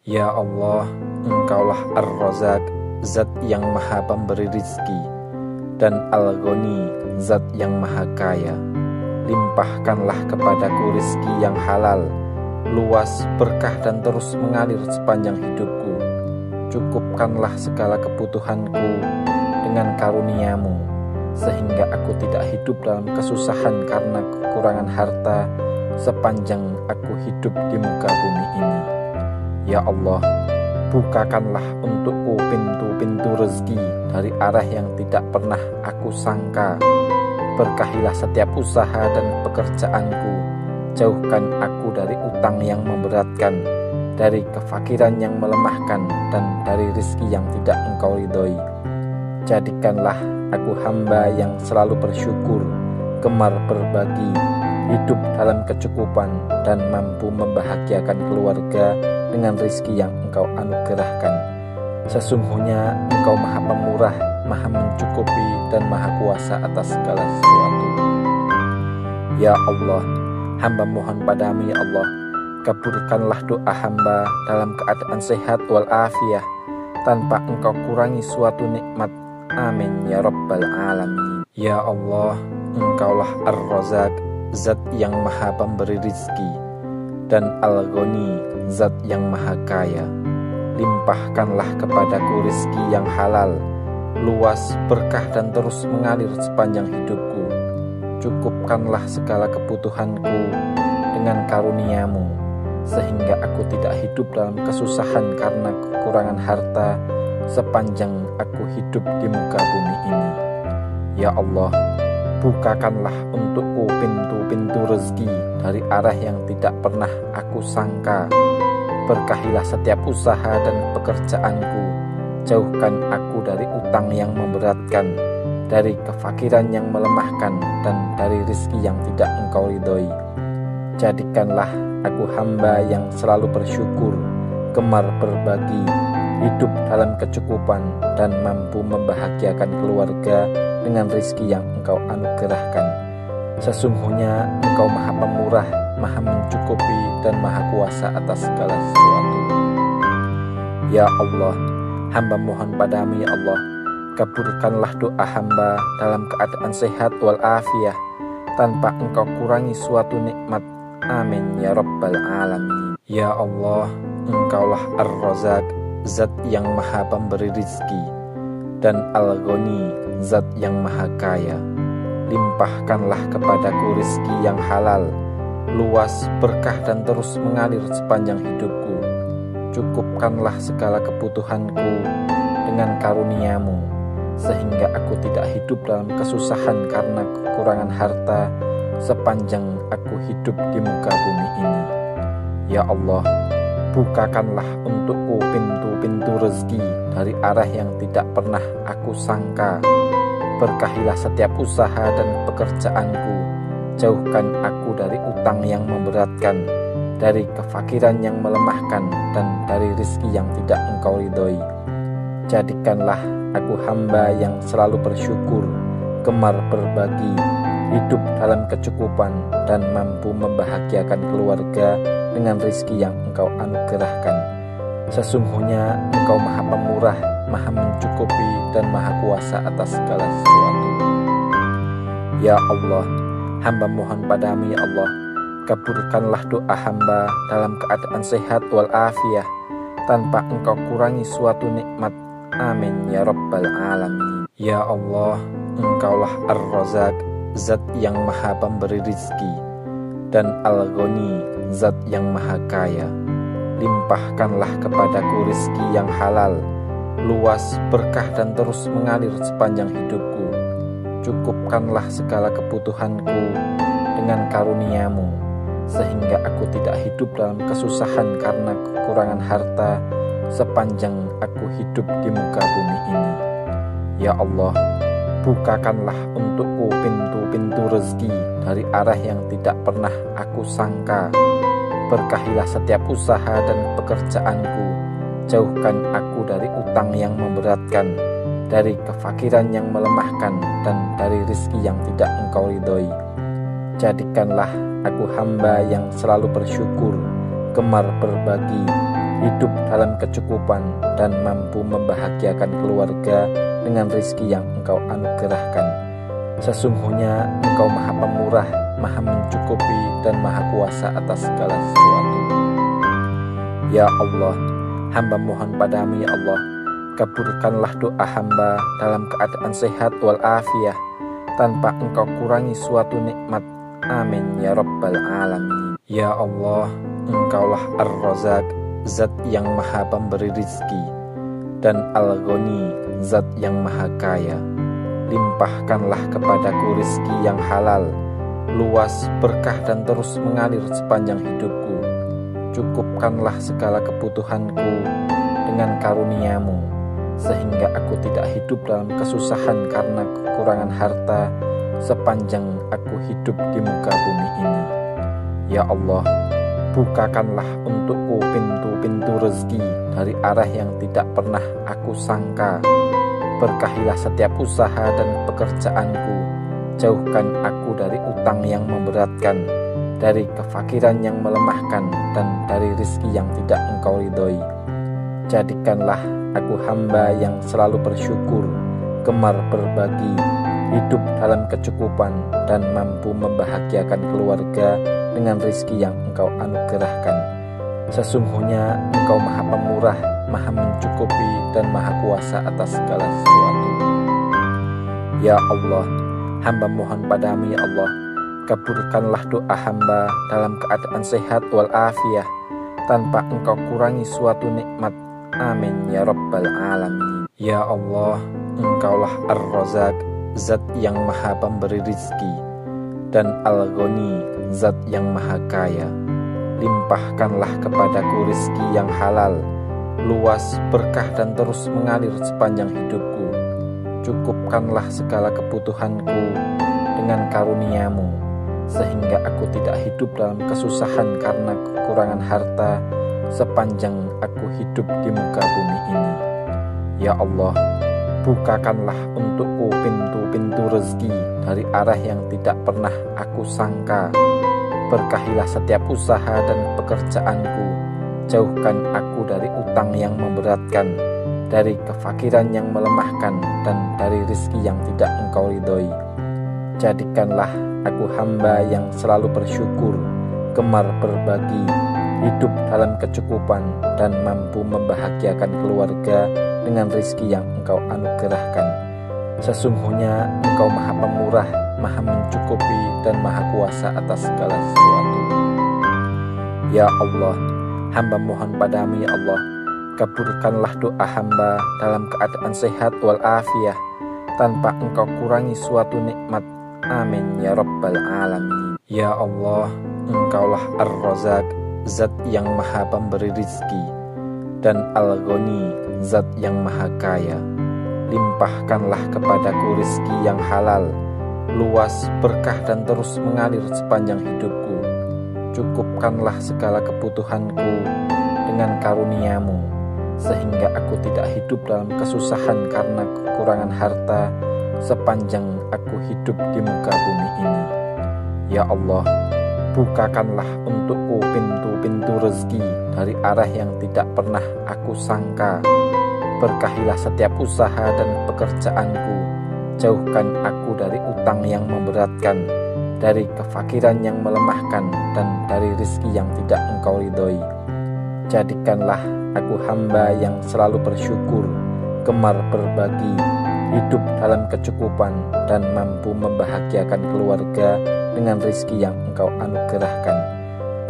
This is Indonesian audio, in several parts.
Ya Allah, Engkaulah Ar-Razak, Zat yang maha pemberi rizki, dan Al-Ghani, Zat yang maha kaya. Limpahkanlah kepadaku rizki yang halal, luas, berkah dan terus mengalir sepanjang hidupku. Cukupkanlah segala kebutuhanku dengan karunia-Mu, sehingga aku tidak hidup dalam kesusahan karena kekurangan harta sepanjang aku hidup di muka bumi ini. Ya Allah, bukakanlah untukku pintu-pintu rezeki dari arah yang tidak pernah aku sangka. Berkahilah setiap usaha dan pekerjaanku. Jauhkan aku dari utang yang memberatkan, dari kefakiran yang melemahkan, dan dari rizki yang tidak Engkau ridhoi. Jadikanlah aku hamba yang selalu bersyukur, gemar berbagi, hidup dalam kecukupan, dan mampu membahagiakan keluarga dengan rizki yang Engkau anugerahkan. Sesungguhnya Engkau maha pemurah, maha mencukupi, dan maha kuasa atas segala sesuatu. Ya Allah, hamba mohon padamu ya Allah, kabulkanlah doa hamba dalam keadaan sehat walafiat, tanpa Engkau kurangi suatu nikmat. Amin ya Rabbal Alamin. Ya Allah, Engkaulah Ar-Razak, Zat yang maha pemberi rizki, dan Al-Ghani, Zat yang maha kaya. Limpahkanlah kepadaku rizki yang halal, luas, berkah dan terus mengalir sepanjang hidupku. Cukupkanlah segala kebutuhanku dengan karunia-Mu, sehingga aku tidak hidup dalam kesusahan karena kekurangan harta sepanjang aku hidup di muka bumi ini. Ya Allah, bukakanlah untukku pintu-pintu rezeki dari arah yang tidak pernah aku sangka. Berkahilah setiap usaha dan pekerjaanku. Jauhkan aku dari utang yang memberatkan, dari kefakiran yang melemahkan, dan dari rizki yang tidak Engkau ridhoi. Jadikanlah aku hamba yang selalu bersyukur, gemar berbagi, hidup dalam kecukupan, dan mampu membahagiakan keluarga dengan rizki yang Engkau anugerahkan. Sesungguhnya Engkau maha pemurah, maha mencukupi, dan maha kuasa atas segala sesuatu. Ya Allah, hamba mohon padamu ya Allah, kabulkanlah doa hamba dalam keadaan sehat walafiat, tanpa Engkau kurangi suatu nikmat. Amin ya Rabbal Alamin. Ya Allah, Engkaulah Ar-Razak, Zat yang maha pemberi rizki, dan Al-Ghani, Zat yang maha kaya. Limpahkanlah kepadaku rizki yang halal, luas, berkah dan terus mengalir sepanjang hidupku. Cukupkanlah segala kebutuhanku dengan karunia-Mu, sehingga aku tidak hidup dalam kesusahan karena kekurangan harta sepanjang aku hidup di muka bumi ini. Ya Allah, bukakanlah untukku pintu-pintu rezeki dari arah yang tidak pernah aku sangka. Berkahilah setiap usaha dan pekerjaanku. Jauhkan aku dari utang yang memberatkan, dari kefakiran yang melemahkan, dan dari rizki yang tidak Engkau ridhoi. Jadikanlah aku hamba yang selalu bersyukur, gemar berbagi, hidup dalam kecukupan, dan mampu membahagiakan keluarga dengan rizki yang Engkau anugerahkan. Sesungguhnya Engkau maha pemurah, maha mencukupi, dan maha kuasa atas segala sesuatu. Ya Allah, hamba mohon padamu ya Allah, kabulkanlah doa hamba dalam keadaan sehat walafiat, tanpa Engkau kurangi suatu nikmat. Amin ya Rabbal Alamin. Ya Allah, Engkaulah Ar-Razak, Zat yang maha pemberi rizki, dan Al-Ghani, Zat yang maha kaya. Limpahkanlah kepadaku rizki yang halal, luas, berkah dan terus mengalir sepanjang hidupku. Cukupkanlah segala kebutuhanku dengan karunia-Mu, sehingga aku tidak hidup dalam kesusahan karena kekurangan harta sepanjang aku hidup di muka bumi ini. Ya Allah, bukakanlah untukku pintu-pintu rezeki dari arah yang tidak pernah aku sangka. Berkahilah setiap usaha dan pekerjaanku. Jauhkan aku dari utang yang memberatkan, dari kefakiran yang melemahkan, dan dari rizki yang tidak Engkau ridhoi. Jadikanlah aku hamba yang selalu bersyukur, gemar berbagi, hidup dalam kecukupan, dan mampu membahagiakan keluarga dengan rizki yang Engkau anugerahkan. Sesungguhnya Engkau Maha Pemurah, Maha mencukupi, dan Maha Kuasa atas segala sesuatu. Ya Allah, hamba mohon padamu ya Allah, kabulkanlah doa hamba dalam keadaan sehat walafiat, tanpa Engkau kurangi suatu nikmat. Amin ya Rabbal Alamin. Ya Allah, Engkaulah Ar-Razak, Zat yang Maha Pemberi rizki, dan Al-Ghani, Zat yang Maha Kaya. Limpahkanlah kepadaku rizki yang halal, luas, berkah, dan terus mengalir sepanjang hidupku. Cukupkanlah segala kebutuhanku dengan karunia-Mu, sehingga aku tidak hidup dalam kesusahan karena kekurangan harta sepanjang aku hidup di muka bumi ini. Ya Allah, bukakanlah untukku pintu-pintu rezeki dari arah yang tidak pernah aku sangka. Berkahilah setiap usaha dan pekerjaanku. Jauhkan aku dari utang yang memberatkan, dari kefakiran yang melemahkan, dan dari rizki yang tidak Engkau ridhoi. Jadikanlah aku hamba yang selalu bersyukur, gemar berbagi, hidup dalam kecukupan, dan mampu membahagiakan keluarga dengan rizki yang Engkau anugerahkan. Sesungguhnya Engkau Maha Pemurah, Maha mencukupi, dan Maha Kuasa atas segala sesuatu. Ya Allah, hamba mohon padamu ya Allah, kabulkanlah doa hamba dalam keadaan sehat walafiat, tanpa Engkau kurangi suatu nikmat. Amin ya Rabbal Alamin. Ya Allah, Engkaulah Ar-Razak, Zat yang Maha Pemberi rizki, dan Al-Ghani, Zat yang Maha Kaya. Limpahkanlah kepadaku rizki yang halal, luas, berkah, dan terus mengalir sepanjang hidupku. Cukupkanlah segala kebutuhanku dengan karunia-Mu, sehingga aku tidak hidup dalam kesusahan karena kekurangan harta sepanjang aku hidup di muka bumi ini. Ya Allah, bukakanlah untukku pintu-pintu rezeki dari arah yang tidak pernah aku sangka. Berkahilah setiap usaha dan pekerjaanku. Jauhkan aku dari utang yang memberatkan, dari kefakiran yang melemahkan, dan dari rizki yang tidak Engkau ridhoi. Jadikanlah aku hamba yang selalu bersyukur, gemar berbagi, hidup dalam kecukupan, dan mampu membahagiakan keluarga dengan rizki yang Engkau anugerahkan. Sesungguhnya Engkau Maha Pemurah, Maha mencukupi, dan Maha Kuasa atas segala sesuatu. Ya Allah, hamba mohon padamu ya Allah, kabulkanlah doa hamba dalam keadaan sehat walafiat, tanpa Engkau kurangi suatu nikmat. Amin ya Rabbal Alamin. Ya Allah, Engkaulah Ar-Razak, Zat yang Maha Pemberi rizki, dan Al-Ghani, Zat yang Maha Kaya. Limpahkanlah kepadaku rizki yang halal, luas, berkah, dan terus mengalir sepanjang hidupku. Cukupkanlah segala kebutuhanku dengan karunia-Mu, sehingga aku tidak hidup dalam kesusahan karena kekurangan harta sepanjang aku hidup di muka bumi ini. Ya Allah, bukakanlah untukku pintu-pintu rezeki dari arah yang tidak pernah aku sangka. Berkahilah setiap usaha dan pekerjaanku. Jauhkan aku dari utang yang memberatkan, dari kefakiran yang melemahkan, dan dari rizki yang tidak Engkau ridhoi. Jadikanlah aku hamba yang selalu bersyukur, gemar berbagi, hidup dalam kecukupan, dan mampu membahagiakan keluarga dengan rizki yang Engkau anugerahkan.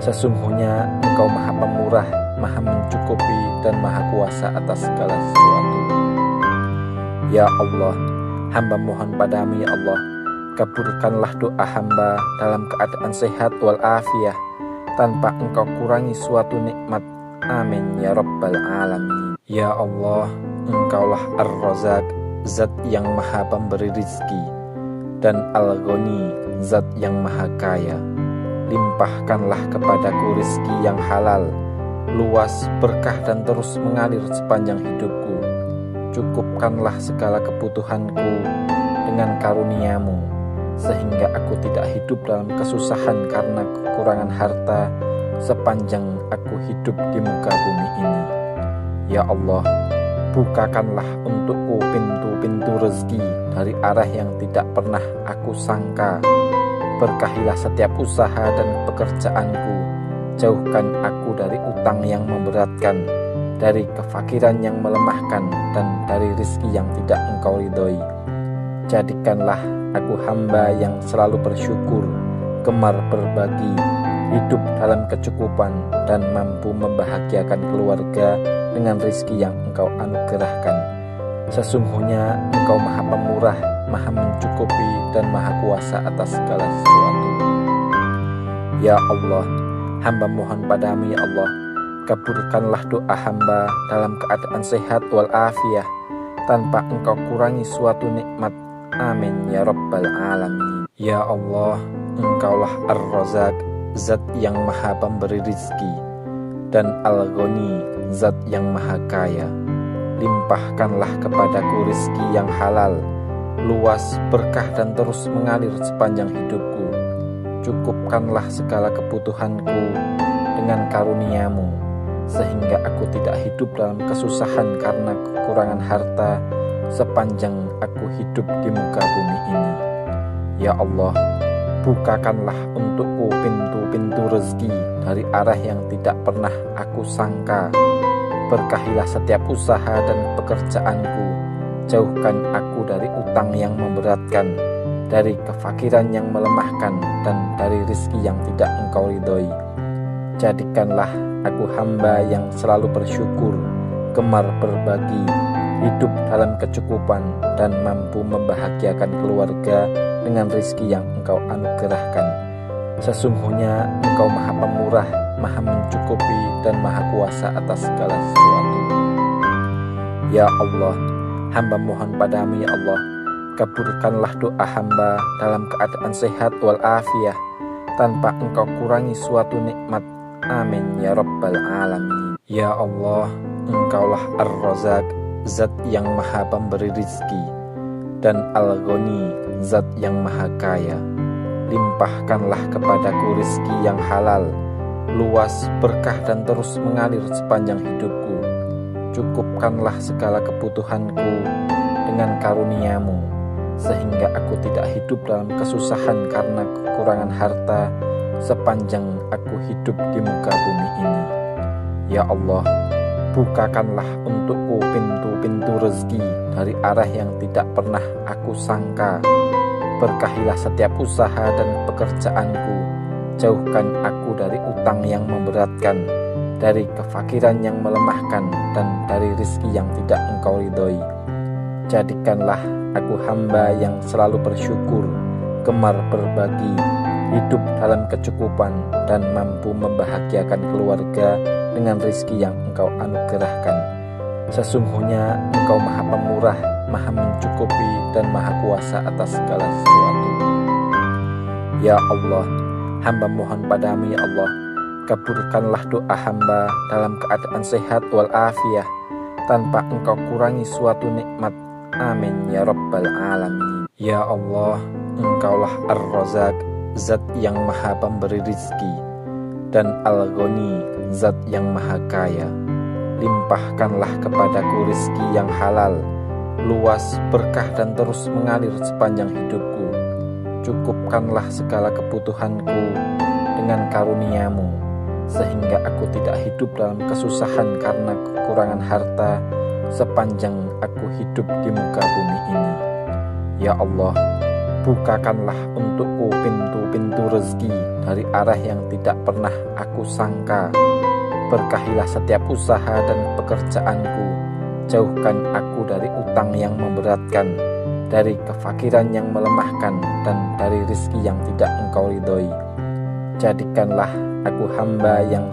Sesungguhnya Engkau Maha Pemurah, Maha mencukupi, dan Maha Kuasa atas segala sesuatu. Ya Allah, hamba mohon padamu ya Allah, kabulkanlah doa hamba dalam keadaan sehat walafiat, tanpa Engkau kurangi suatu nikmat. Amin ya Rabbal Alamin. Ya Allah, Engkaulah Ar-Razak, Zat yang Maha Pemberi rizki, dan Al-Ghani, Zat yang Maha Kaya. Limpahkanlah kepadaku rizki yang halal, luas, berkah, dan terus mengalir sepanjang hidupku. Cukupkanlah segala kebutuhanku dengan karunia-Mu, sehingga aku tidak hidup dalam kesusahan karena kekurangan harta sepanjang aku hidup di muka bumi ini. Ya Allah, bukakanlah untukku pintu-pintu rezeki dari arah yang tidak pernah aku sangka. Berkahilah setiap usaha dan pekerjaanku. Jauhkan aku dari utang yang memberatkan, dari kefakiran yang melemahkan, dan dari rizki yang tidak Engkau ridhoi. Jadikanlah aku hamba yang selalu bersyukur, gemar berbagi, hidup dalam kecukupan, dan mampu membahagiakan keluarga dengan rizki yang Engkau anugerahkan. Sesungguhnya Engkau Maha Pemurah, Maha Mencukupi, dan Maha Kuasa atas segala sesuatu. Ya Allah, hamba mohon padamu ya Allah, kabulkanlah doa hamba dalam keadaan sehat walafiat, tanpa Engkau kurangi suatu nikmat. Amin ya Rabbal Alamin. Ya Allah, Engkaulah Ar-Razak, Zat yang Maha Pemberi rizki, dan Al-Ghani, Zat yang Maha Kaya. Limpahkanlah kepadaku rizki yang halal, luas, berkah, dan terus mengalir sepanjang hidupku. Cukupkanlah segala kebutuhanku dengan karunia-Mu, sehingga aku tidak hidup dalam kesusahan karena kekurangan harta sepanjang aku hidup di muka bumi ini. Ya Allah, bukakanlah untukku pintu-pintu rezeki dari arah yang tidak pernah aku sangka. Berkahilah setiap usaha dan pekerjaanku. Jauhkan aku dari utang yang memberatkan, dari kefakiran yang melemahkan, dan dari rizki yang tidak Engkau ridhoi. Jadikanlah aku hamba yang selalu bersyukur, gemar berbagi, hidup dalam kecukupan, dan mampu membahagiakan keluarga dengan rizki yang Engkau anugerahkan. Sesungguhnya Engkau Maha Pemurah, Maha Mencukupi, dan Maha Kuasa atas segala sesuatu. Ya Allah, hamba mohon padamu ya Allah, kabulkanlah doa hamba dalam keadaan sehat walafiat, tanpa Engkau kurangi suatu nikmat. Amin ya Rabbal Alamin. Ya Allah, Engkaulah Ar-Razak, Zat yang Maha Pemberi rizki, dan Al-Ghani, Zat yang Maha Kaya. Limpahkanlah kepadaku rizki yang halal, luas, berkah, dan terus mengalir sepanjang hidupku. Cukupkanlah segala kebutuhanku dengan karunia-Mu, sehingga aku tidak hidup dalam kesusahan karena kekurangan harta sepanjang aku hidup di muka bumi ini. Ya Allah, bukakanlah untukku pintu-pintu rezeki dari arah yang tidak pernah aku sangka. Berkahilah setiap usaha dan pekerjaanku. Jauhkan aku dari utang yang memberatkan, dari kefakiran yang melemahkan, dan dari rizki yang tidak Engkau ridhoi. Jadikanlah aku hamba yang selalu bersyukur, gemar berbagi, hidup dalam kecukupan, dan mampu membahagiakan keluarga dengan rizki yang Engkau anugerahkan. Sesungguhnya Engkau Maha Pemurah, Maha Mencukupi, dan Maha Kuasa atas segala sesuatu. Ya Allah, hamba mohon padamu ya Allah, kabulkanlah doa hamba dalam keadaan sehat walafiat, tanpa Engkau kurangi suatu nikmat. Amin ya Rabbal Alamin. Ya Allah, Engkaulah Ar-Razak, Zat yang Maha Pemberi rizki, dan Al-Ghani, Zat yang Maha Kaya. Limpahkanlah kepadaku rizki yang halal, luas, berkah, dan terus mengalir sepanjang hidupku. Cukupkanlah segala kebutuhanku dengan karunia-Mu, sehingga aku tidak hidup dalam kesusahan karena kekurangan harta sepanjang aku hidup di muka bumi ini. Ya Allah, bukakanlah untukku pintu-pintu rezeki dari arah yang tidak pernah aku sangka. Berkahilah setiap usaha dan pekerjaanku. Jauhkan aku dari utang yang memberatkan, dari kefakiran yang melemahkan, dan dari rizki yang tidak Engkau ridhoi. Jadikanlah aku hamba yang